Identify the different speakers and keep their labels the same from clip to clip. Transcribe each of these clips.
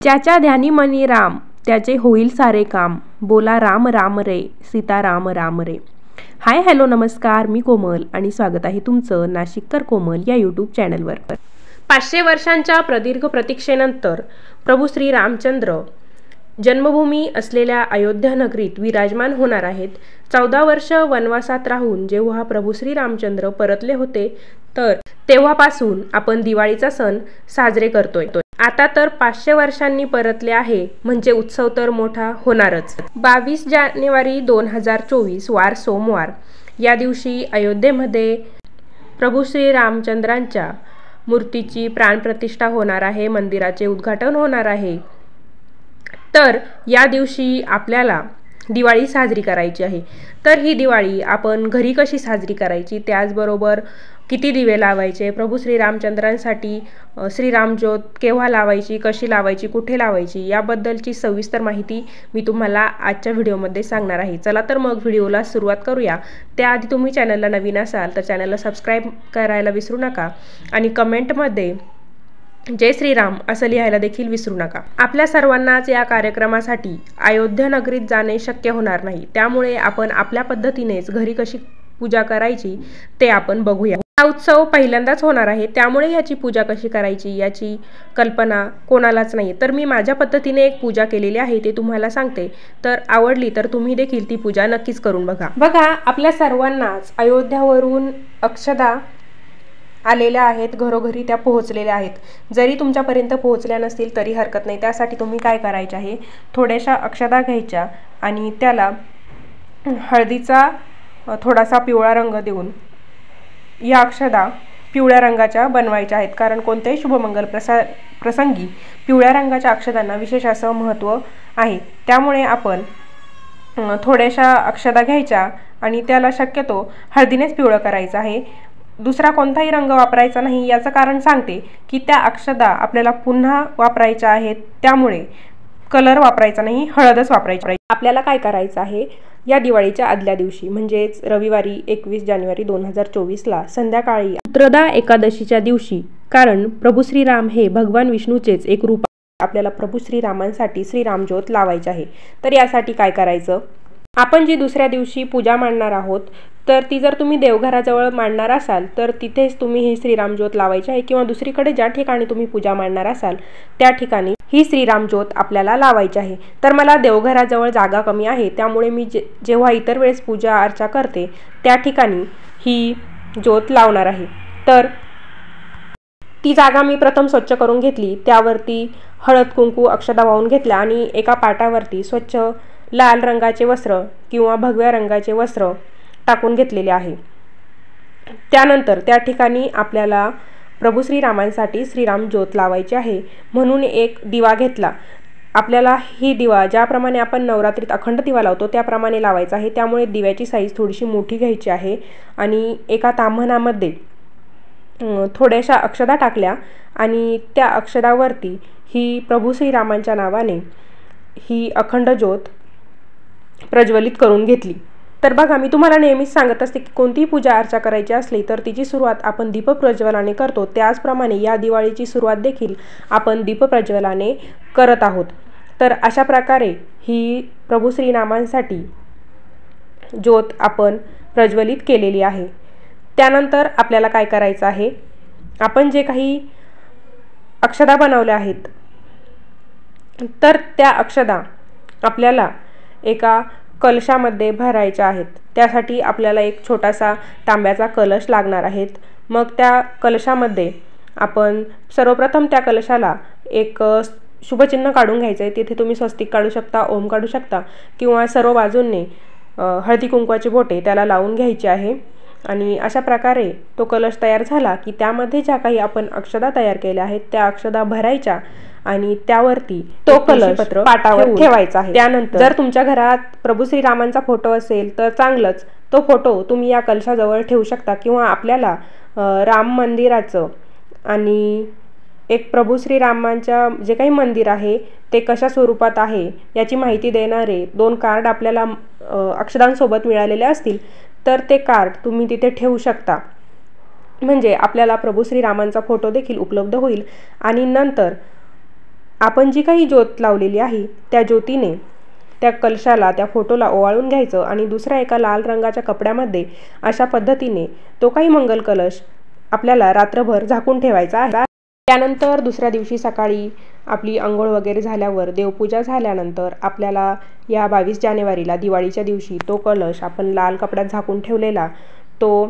Speaker 1: ज्याच्या ध्यानी मनी राम त्याचे होईल सारे काम. बोला राम राम रे सीता राम राम रे. हाय हॅलो नमस्कार, मी कोमल आणि स्वागत आहे तुमचं नाशिककर कोमल या यूट्यूब चॅनलवर. 500 वर्षांच्या प्रदीर्घ प्रतीक्षेनंतर प्रभू श्री रामचंद्र जन्मभूमी असलेल्या अयोध्या नगरीत विराजमान होणार आहेत. 14 वर्ष वनवासात राहून जेव्हा प्रभू श्री रामचंद्र परतले होते तर तेव्हापासून आपण दिवाळीचा सण साजरे करतोय. आता तर 500 वर्षांनी परतले आहे म्हणजे उत्सव तर मोठा होणारच. 22 जानेवारी 2024 वार सोमवार या दिवशी अयोध्येमध्ये प्रभू श्री रामचंद्रांच्या मूर्तीची प्राणप्रतिष्ठा होणार आहे. मंदिराचे उद्घाटन होणार आहे. तर या दिवशी आपल्याला दिवाळी साजरी करायची आहे. तर ही दिवाळी आपण घरी कशी साजरी करायची, त्याचबरोबर किती दिवे लावायचे, प्रभू श्री रामचंद्रांसाठी श्रीरामज्योत केव्हा लावायची, कशी लावायची, कुठे लावायची याबद्दलची सविस्तर माहिती मी तुम्हाला आजच्या व्हिडिओमध्ये सांगणार आहे. चला तर मग व्हिडिओला सुरुवात करूया. त्याआधी तुम्ही चॅनलला नवीन असाल तर चॅनलला सबस्क्राईब करायला विसरू नका आणि कमेंटमध्ये जय श्रीराम असं लिहायला देखील विसरू नका. आपल्या सर्वांनाच या कार्यक्रमासाठी अयोध्या नगरीत जाणे शक्य होणार नाही, त्यामुळे आपण आपल्या पद्धतीनेच घरी कशी पूजा करायची ते आपण बघूया. हा उत्सव पहिल्यांदाच होणार आहे, त्यामुळे ह्याची पूजा कशी करायची याची कल्पना कोणालाच नाही. तर मी माझ्या पद्धतीने एक पूजा केलेली आहे ते तुम्हाला सांगते. तर आवडली तर तुम्ही देखील ती पूजा नक्कीच करून बघा. आपल्या सर्वांनाच अयोध्यावरून अक्षदा आलेल्या आहेत, घरोघरी त्या पोहोचलेल्या आहेत. जरी तुमच्यापर्यंत पोहोचल्या नसतील तरी हरकत नाही. त्यासाठी तुम्ही काय करायचे आहे, थोड्याशा अक्षदा घ्यायच्या आणि त्याला हळदीचा थोडासा पिवळा रंग देऊन या अक्षदा पिवळ्या रंगाच्या बनवायच्या आहेत. कारण कोणत्याही शुभमंगल प्रसंगी पिवळ्या रंगाच्या अक्षदांना विशेष असं महत्त्व आहे. त्यामुळे आपण थोड्याशा अक्षदा घ्यायच्या आणि त्याला शक्यतो हळदीनेच पिवळं करायचं आहे. दुसरा कोणताही रंग वापरायचा नाही. याचं कारण सांगते की त्या अक्षदा आपल्याला पुन्हा वापरायच्या आहेत, त्यामुळे कलर वापरायचा नाही, हळदच वापरायची. आपल्याला काय करायचं आहे, या दिवाळीच्या आदल्या दिवशी म्हणजेच रविवारी 21 जानेवारी 2024ला संध्याकाळी उत्तरदा एकादशीच्या दिवशी, कारण प्रभू श्रीराम हे भगवान विष्णूचेच एक रूप, आपल्याला प्रभू श्रीरामांसाठी श्रीरामज्योत लावायचे आहे. तर यासाठी काय करायचं, आपण जी दुसऱ्या दिवशी पूजा मांडणार आहोत तर ती जर तुम्ही देवघराजवळ मांडणार असाल तर तिथेच तुम्ही ही श्रीरामज्योत लावायची आहे, किंवा दुसरीकडे ज्या ठिकाणी तुम्ही पूजा मांडणार असाल त्या ठिकाणी ही श्रीरामज्योत आपल्याला लावायची आहे. तर मला देवघराजवळ जागा कमी आहे, त्यामुळे मी जेव्हा इतर वेळेस पूजा अर्चा करते त्या ठिकाणी ही ज्योत लावणार आहे. तर ती जागा मी प्रथम स्वच्छ करून घेतली, त्यावरती हळद कुंकू अक्षदा वाहून घेतल्या आणि एका पाटावरती स्वच्छ लाल रंगाचे वस्त्र किंवा भगव्या रंगाचे वस्त्र टाकून घेतलेले आहे. त्यानंतर त्या ठिकाणी आपल्याला प्रभू श्रीरामांसाठी श्रीराम ज्योत लावायची आहे, म्हणून एक दिवा घेतला. आपल्याला ही दिवा ज्याप्रमाणे आपण नवरात्रीत अखंड दिवा लावतो त्याप्रमाणे लावायचा आहे. त्यामुळे दिव्याची साईज थोडीशी मोठी घ्यायची आहे आणि एका ताम्हणामध्ये थोड्याशा अक्षदा टाकल्या आणि त्या अक्षदावरती ही प्रभू श्रीरामांच्या नावाने ही अखंड ज्योत प्रज्वलित करून घेतली. तर बघा, मी तुम्हाला नेहमीच सांगत असते की कोणतीही पूजा अर्चा करायची असली तर तिची सुरुवात आपण दीपप्रज्वलाने करतो, त्याचप्रमाणे या दिवाळीची सुरुवात देखील आपण दीपप्रज्वलाने करत आहोत. तर अशा प्रकारे ही प्रभू श्रीरामांसाठी ज्योत आपण प्रज्वलित केलेली आहे. त्यानंतर आपल्याला काय करायचं आहे, आपण जे काही अक्षदा बनवल्या आहेत तर त्या अक्षदा आपल्याला एका कलशामध्ये भरायच्या आहेत. त्यासाठी आपल्याला एक छोटासा तांब्याचा कलश लागणार आहेत. मग त्या कलशामध्ये आपण सर्वप्रथम त्या कलशाला एक शुभचिन्ह काढून घ्यायचं आहे. तिथे तुम्ही स्वस्तिक काढू शकता, ओम काढू शकता, किंवा सर्व बाजूंनी हळदी कुंकवाची बोटे त्याला लावून घ्यायची आहे. आणि अशा प्रकारे तो कलश तयार झाला की त्यामध्ये ज्या काही आपण अक्षदा तयार केल्या आहेत त्या अक्षदा भरायच्या आणि त्यावरती तो कलश पाटावर ठेवायचा आहे. त्यानंतर जर तुमच्या घरात प्रभू श्रीरामांचा फोटो असेल तर चांगलंच, तो फोटो तुम्ही या कलशाजवळ ठेवू शकता, किंवा आपल्याला राम मंदिराचं आणि एक प्रभू श्रीरामांच्या जे काही मंदिर आहे ते कशा स्वरूपात आहे याची माहिती देणारे 2 कार्ड आपल्याला अक्षदांसोबत मिळालेले असतील तर ते कार्ड तुम्ही तिथे ठेवू शकता. म्हणजे आपल्याला प्रभू श्रीरामांचा फोटो देखील उपलब्ध होईल. आणि नंतर आपण जी काही ज्योत लावलेली आहे त्या ज्योतीने त्या कलशाला, त्या फोटोला ओवाळून घ्यायचं आणि दुसऱ्या एका लाल रंगाच्या कपड्यामध्ये अशा पद्धतीने तो काही मंगल कलश आपल्याला रात्रभर झाकून ठेवायचा आहे. त्यानंतर दुसऱ्या दिवशी सकाळी आपली अंघोळ वगैरे झाल्यावर, देवपूजा झाल्यानंतर आपल्याला या 22 जानेवारीला दिवाळीच्या दिवशी तो कलश आपण लाल कपड्यात झाकून ठेवलेला तो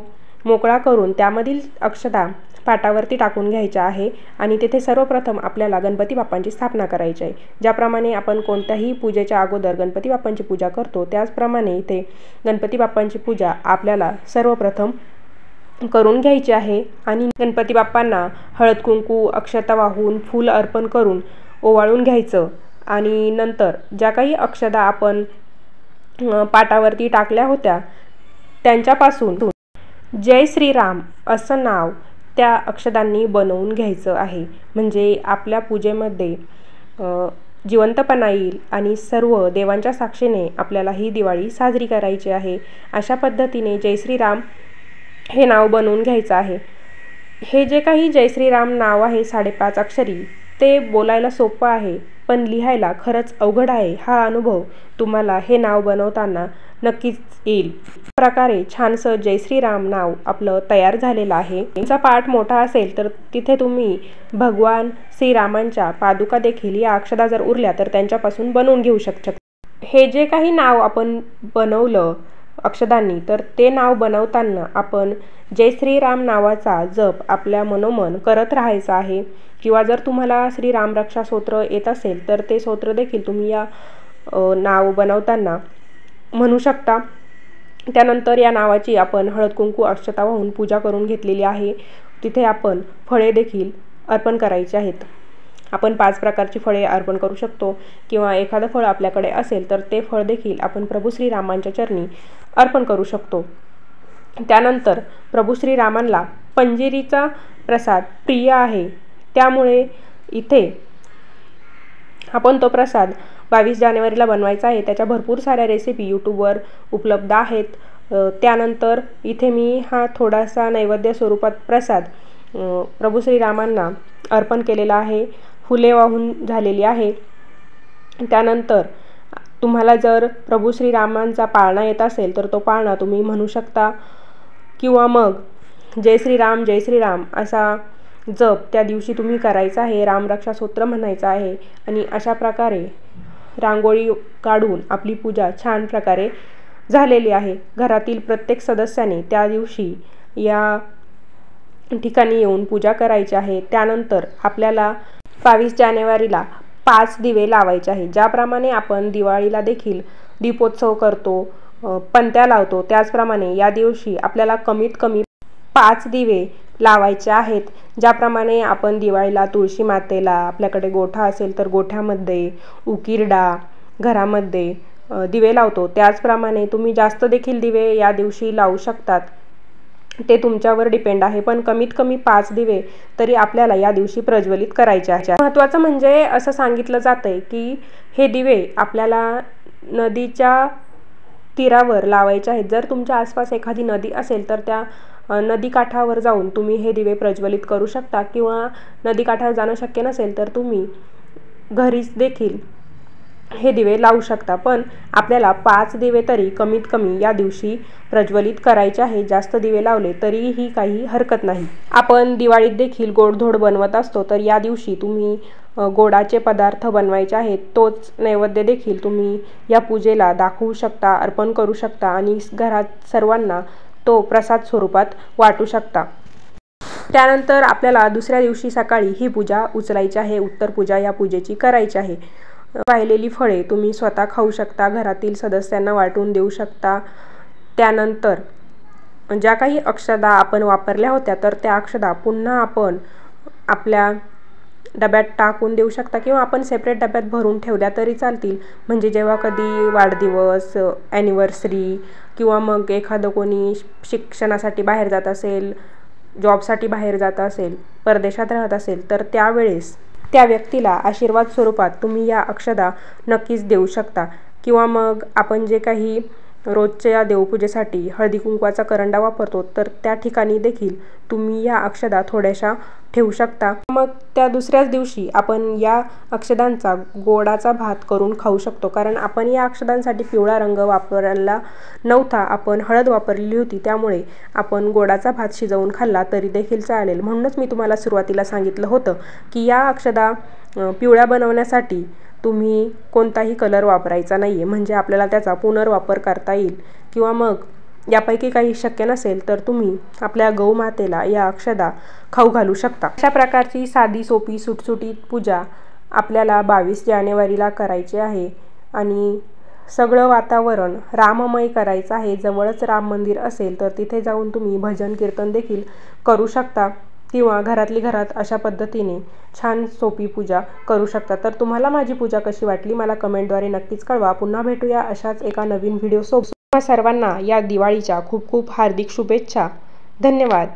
Speaker 1: मोकळा करून त्यामधील अक्षता पाटावरती टाकून घ्यायच्या आहे आणि तिथे सर्वप्रथम आपल्याला गणपती बाप्पांची स्थापना करायची आहे. ज्याप्रमाणे आपण कोणत्याही पूजेच्या अगोदर गणपती बाप्पांची पूजा करतो त्याचप्रमाणे इथे गणपती बाप्पांची पूजा आपल्याला सर्वप्रथम करून घ्यायची आहे आणि गणपती बाप्पांना हळद कुंकू, अक्षता वाहून, फूल अर्पण करून ओवाळून घ्यायचं आणि नंतर ज्या काही अक्षता आपण पाटावरती टाकल्या होत्या त्यांच्यापासून जय श्रीराम असं नाव त्या अक्षतांनी बनवून घ्यायचं आहे. म्हणजे आपल्या पूजेमध्ये जिवंतपणा येईल आणि सर्व देवांच्या साक्षीने आपल्याला ही दिवाळी साजरी करायची आहे. अशा पद्धतीने जय श्रीराम हे नाव बनवून घ्यायचं आहे. हे जे काही जय श्रीराम नाव आहे 5.5 अक्षरी, ते बोलायला सोपं आहे पण लिहायला खरंच अवघड आहे. हा अनुभव तुम्हाला हे नाव बनवताना नक्कीच येईल. प्रकारे छानसं जय श्रीराम नाव आपलं तयार झालेलं आहे. तुमचा पाठ मोठा असेल तर तिथे तुम्ही भगवान श्रीरामांच्या पादुका देखील या अक्षता जर उरल्या तर त्यांच्यापासून बनवून घेऊ शकता. हे जे काही नाव आपण बनवलं अक्षतांनी, तर ते नाव बनवताना आपण जय श्रीराम नावाचा जप आपल्या मनोमन करत राहायचं आहे. किंवा जर तुम्हाला श्रीराम रक्षा स्तोत्र येत असेल तर ते स्तोत्र देखील तुम्ही या नाव बनवताना म्हणू शकता. त्यानंतर या नावाची आपण हळद कुंकू अक्षता वाहून पूजा करून घेतलेली आहे. तिथे आपण फळे देखील अर्पण करायची आहेत. आपण 5 प्रकारची फळे अर्पण करू शकतो किंवा एखादं फळ आपल्याकडे असेल तर ते फळ देखील आपण प्रभू श्रीरामांच्या चरणी अर्पण करू शकतो. त्यानंतर प्रभू श्रीरामांना पंजिरीचा प्रसाद प्रिय आहे, त्यामुळे इथे आपण तो प्रसाद 22 जानेवारीला बनवायचा आहे. त्याच्या भरपूर साऱ्या रेसिपी यूट्यूबवर उपलब्ध आहेत. त्यानंतर इथे मी हा थोडासा नैवेद्य स्वरूपात प्रसाद प्रभू श्रीरामांना अर्पण केलेला आहे. फुले वाहून झालेली आहे. त्यानंतर तुम्हाला जर प्रभू श्रीरामांचा पाळणा येत असेल तर तो पाळणा तुम्ही म्हणू शकता किंवा मग जय श्रीराम असा जप त्या दिवशी तुम्ही करायचा आहे. रामरक्षा स्तोत्र म्हणायचं आहे आणि अशा प्रकारे रांगोळी काढून आपली पूजा छान प्रकारे झालेली आहे. घरातील प्रत्येक सदस्याने त्या दिवशी या ठिकाणी येऊन पूजा करायची आहे. त्यानंतर आपल्याला 22 जानेवारीला 5 दिवे लावायचे आहे. ज्याप्रमाणे आपण दिवाळीला देखील दीपोत्सव करतो, पणत्या लावतो, त्याचप्रमाणे या दिवशी आपल्याला कमीत कमी 5 दिवे लावायचे आहेत. ज्याप्रमाणे आपण दिवाळीला तुळशी मातेला, आपल्याकडे गोठा असेल तर गोठ्यामध्ये, उकिरडा घरामध्ये दिवे लावतो, त्याचप्रमाणे तुम्ही जास्त देखील दिवे या दिवशी लावू शकतात. ते तुमच्यावर डिपेंड आहे, पण कमीत कमी 5 दिवे तरी आपल्याला या दिवशी प्रज्वलित करायचे आहेत. महत्त्वाचं म्हणजे असं सांगितलं जातंय की हे दिवे आपल्याला नदीच्या तीरावर लावायचे आहेत. जर तुमच्या आसपास एखादी नदी असेल तर त्या नदीकाठावर जाऊन तुम्ही हे दिवे प्रज्वलित करू शकता किंवा नदीकाठावर जाणं शक्य नसेल तर तुम्ही घरीच देखील हे दिवे लावू शकता. पण आपल्याला 5 दिवे तरी कमीत कमी या दिवशी प्रज्वलित करायचे आहे. जास्त दिवे लावले तरीही काही हरकत नाही. आपण दिवाळीत देखील गोडधोड बनवत असतो, तर या दिवशी तुम्ही गोडाचे पदार्थ बनवायचे आहेत. तोच नैवेद्य देखील तुम्ही या पूजेला दाखवू शकता, अर्पण करू शकता आणि घरात सर्वांना तो प्रसाद स्वरूपात वाटू शकता. त्यानंतर आपल्याला दुसऱ्या दिवशी सकाळी ही पूजा उचलायची आहे. उत्तर पूजा या पूजेची करायची आहे. राहिलेली फळे तुम्ही स्वतः खाऊ शकता, घरातील सदस्यांना वाटून देऊ शकता. त्यानंतर ज्या काही अक्षता आपण वापरल्या होत्या तर त्या अक्षता पुन्हा आपण आपल्या डब्यात टाकून देऊ शकता किंवा आपण सेपरेट डब्यात भरून ठेवल्या तरी चालतील. म्हणजे जेव्हा कधी वाढदिवस, ॲनिव्हर्सरी किंवा मग एखादं कोणी शिक्षणासाठी बाहेर जात असेल, जॉबसाठी बाहेर जात असेल, परदेशात राहत असेल तर त्यावेळेस त्या व्यक्तीला आशीर्वाद स्वरूपात तुम्ही या अक्षता नक्कीच देऊ शकता. किंवा मग आपण जे काही रोजच्या देवपूजेसाठी हळदी कुंकवाचा करंडा वापरतो, तर त्या ठिकाणी देखील तुम्ही या अक्षदा थोड्याशा ठेवू शकता. मग त्या दुसऱ्याच दिवशी आपण या अक्षदांचा गोडाचा भात करून खाऊ शकतो. कारण आपण या अक्षदांसाठी पिवळा रंग वापरला नव्हता, आपण हळद वापरलेली होती. त्यामुळे आपण गोडाचा भात शिजवून खाल्ला तरी देखील चालेल. म्हणूनच मी तुम्हाला सुरुवातीला सांगितलं होतं की या अक्षदा पिवळ्या बनवण्यासाठी तुम्ही कोणताही कलर वापरायचा नाही आहे, म्हणजे आपल्याला त्याचा पुनर्वापर करता येईल. किंवा मग यापैकी काही शक्य नसेल तर तुम्ही आपल्या गौमातेला या अक्षदा खाऊ घालू शकता. अशा प्रकारची साधी सोपी सुटसुटीत पूजा आपल्याला 22 जानेवारीला करायची आहे आणि सगळं वातावरण राममय करायचं आहे. जवळच राम मंदिर असेल तर तिथे जाऊन तुम्ही भजन कीर्तन देखील करू शकता किंवा घरातली घरात अशा पद्धतीने छान सोपी पूजा करू शकता. तर तुम्हाला माझी पूजा कशी वाटली मला कमेंटद्वारे नक्कीच कळवा. पुन्हा भेटूया अशाच एका नवीन व्हिडिओ सोबत. सर्वांना या दिवाळीच्या खूप खूप हार्दिक शुभेच्छा. धन्यवाद.